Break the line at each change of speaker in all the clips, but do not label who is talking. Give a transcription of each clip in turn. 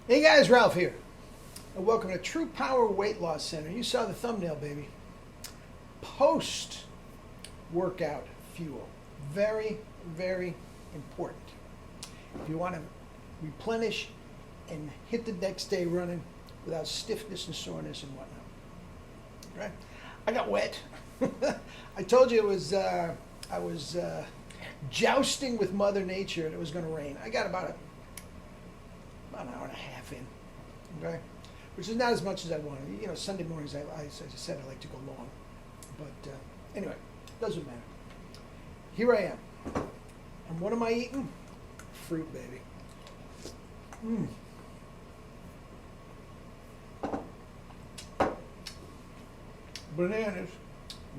Hey guys, Ralph here, and welcome to True Power Weight Loss Center. You saw the thumbnail, baby. Post workout fuel. Very, very important. If you want to replenish and hit the next day running without stiffness and soreness and whatnot. Right? I got wet. I told you I was jousting with Mother Nature and it was going to rain. I got about an hour and a half in, okay, which is not as much as I wanted. You know, Sunday mornings, as I said, I like to go long, but anyway, doesn't matter. Here I am, and what am I eating? Fruit, baby. Bananas,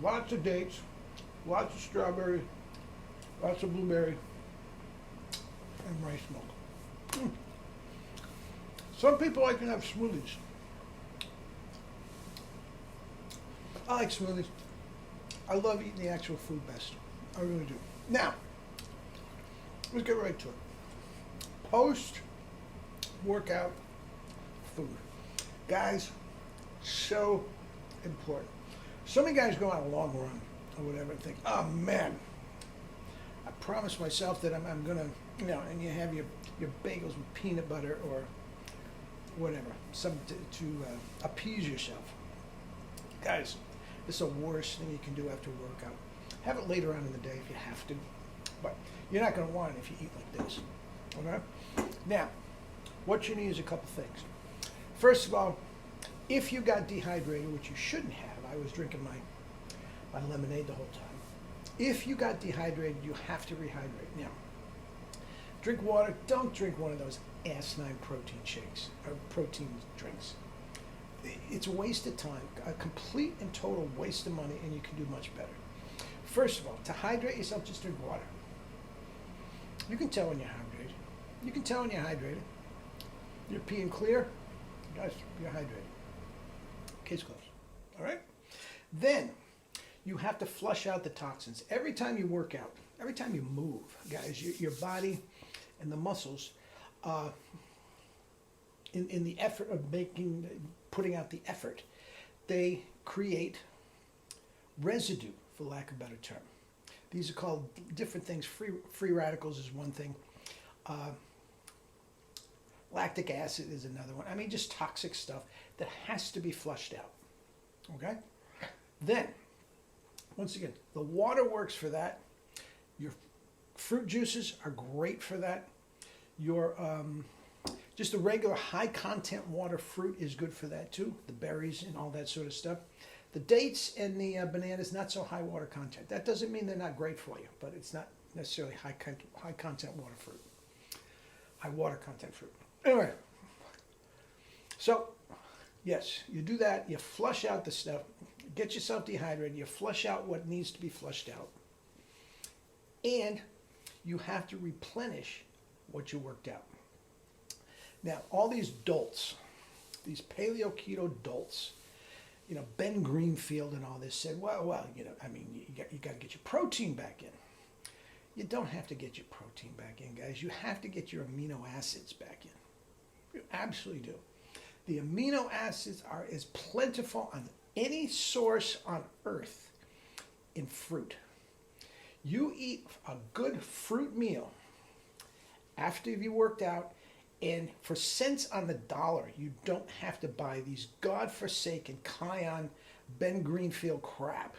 lots of dates, lots of strawberry, lots of blueberry, and rice milk. Some people like to have smoothies. I like smoothies. I love eating the actual food best. I really do. Now, let's get right to it. Post-workout food. Guys, so important. So many guys go on a long run or whatever and think, oh man, I promised myself that I'm going to, and you have your bagels with peanut butter or whatever, something to appease yourself. Guys, it's the worst thing you can do after a workout. Have it later on in the day if you have to, but you're not going to want it if you eat like this. Okay? Now, what you need is a couple things. First of all, if you got dehydrated, which you shouldn't have, I was drinking my lemonade the whole time. If you got dehydrated, you have to rehydrate. Now, drink water. Don't drink one of those asinine protein shakes or protein drinks. It's a waste of time, a complete and total waste of money, and you can do much better. First of all, to hydrate yourself, just drink water. You can tell when you're hydrated. You can tell when you're hydrated. You're peeing clear, guys, you're hydrated. Case closed. All right? Then, you have to flush out the toxins. Every time you work out, every time you move, guys, your body and the muscles, in the effort of putting out the effort, they create residue, for lack of a better term. These are called different things. Free radicals is one thing. Lactic acid is another one. I mean, just toxic stuff that has to be flushed out. Okay? Then, once again, the water works for that. Your fruit juices are great for that. Your just a regular high content water fruit is good for that too. The berries and all that sort of stuff. The dates and the bananas, not so high water content. That doesn't mean they're not great for you, but it's not necessarily high content water fruit. High water content fruit. Anyway, so yes, you do that. You flush out the stuff. Get yourself dehydrated. You flush out what needs to be flushed out. And you have to replenish what you worked out. Now, all these dolts, these paleo keto dolts, Ben Greenfield and all this said, well, you got to get your protein back in. You don't have to get your protein back in, guys. You have to get your amino acids back in. You absolutely do. The amino acids are as plentiful on any source on earth in fruit. You eat a good fruit meal after you worked out, and for cents on the dollar, you don't have to buy these godforsaken Kion Ben Greenfield crap.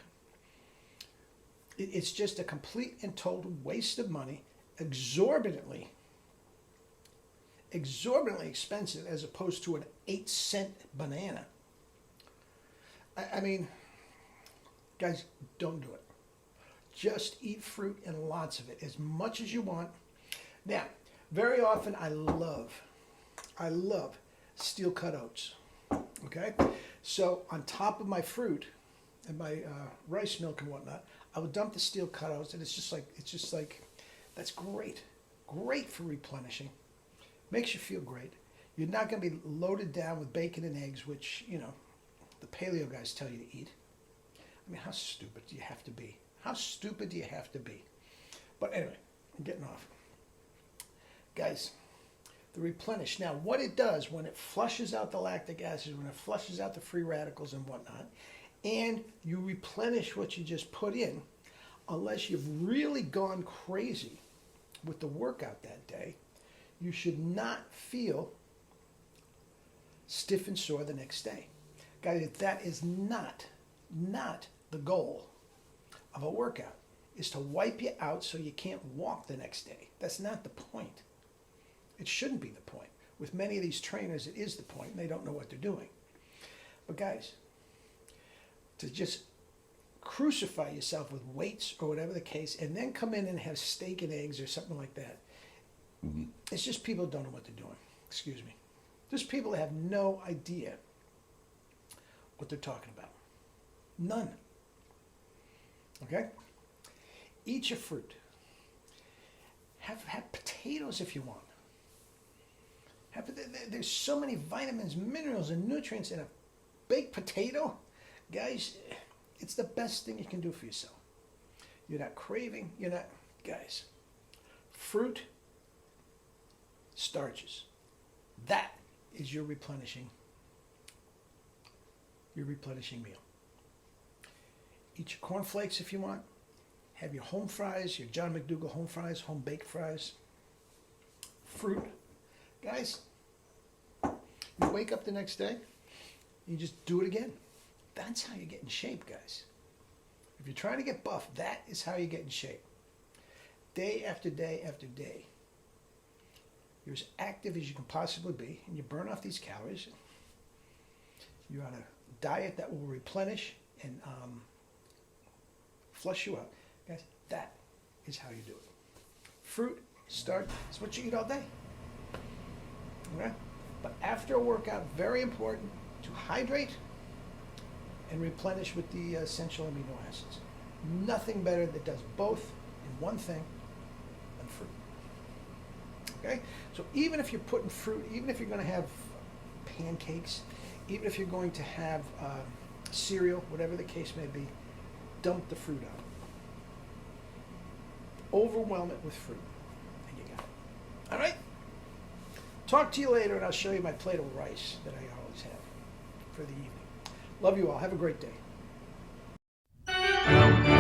It's just a complete and total waste of money, exorbitantly expensive as opposed to an 8-cent banana. I mean, guys, don't do it. Just eat fruit and lots of it, as much as you want. Now, very often I love steel cut oats. Okay, so on top of my fruit and my rice milk and whatnot, I would dump the steel cut oats, and it's just like that's great for replenishing. Makes you feel great. You're not going to be loaded down with bacon and eggs, which the paleo guys tell you to eat. I mean, how stupid do you have to be? How stupid do you have to be? But anyway, I'm getting off. Guys, the replenish. Now, what it does when it flushes out the lactic acid, when it flushes out the free radicals and whatnot, and you replenish what you just put in, unless you've really gone crazy with the workout that day, you should not feel stiff and sore the next day. Guys, that is not the goal of a workout, is to wipe you out so you can't walk the next day. That's not the point. It shouldn't be the point. With many of these trainers, it is the point, and they don't know what they're doing. But guys, to just crucify yourself with weights or whatever the case, and then come in and have steak and eggs or something like that, it's just people who don't know what they're doing. Excuse me. There's people that have no idea what they're talking about. None. Okay? Eat your fruit. Have potatoes if you want. There's so many vitamins, minerals, and nutrients in a baked potato. Guys, it's the best thing you can do for yourself. You're not craving, guys, fruit, starches. That is your replenishing meal. Eat your cornflakes if you want. Have your home fries, your John McDougall home fries, home baked fries. Fruit. Guys, you wake up the next day, you just do it again. That's how you get in shape, guys. If you're trying to get buff, that is how you get in shape. Day after day after day. You're as active as you can possibly be, and you burn off these calories. You're on a diet that will replenish and flush you out. Guys, that is how you do it. Fruit, starch, it's what you eat all day. Okay? But after a workout, very important to hydrate and replenish with the essential amino acids. Nothing better that does both in one thing than fruit. Okay? So even if you're putting fruit, even if you're going to have pancakes, even if you're going to have cereal, whatever the case may be, dump the fruit out. Overwhelm it with fruit, and you got it. All right? Talk to you later, and I'll show you my plate of rice that I always have for the evening. Love you all. Have a great day.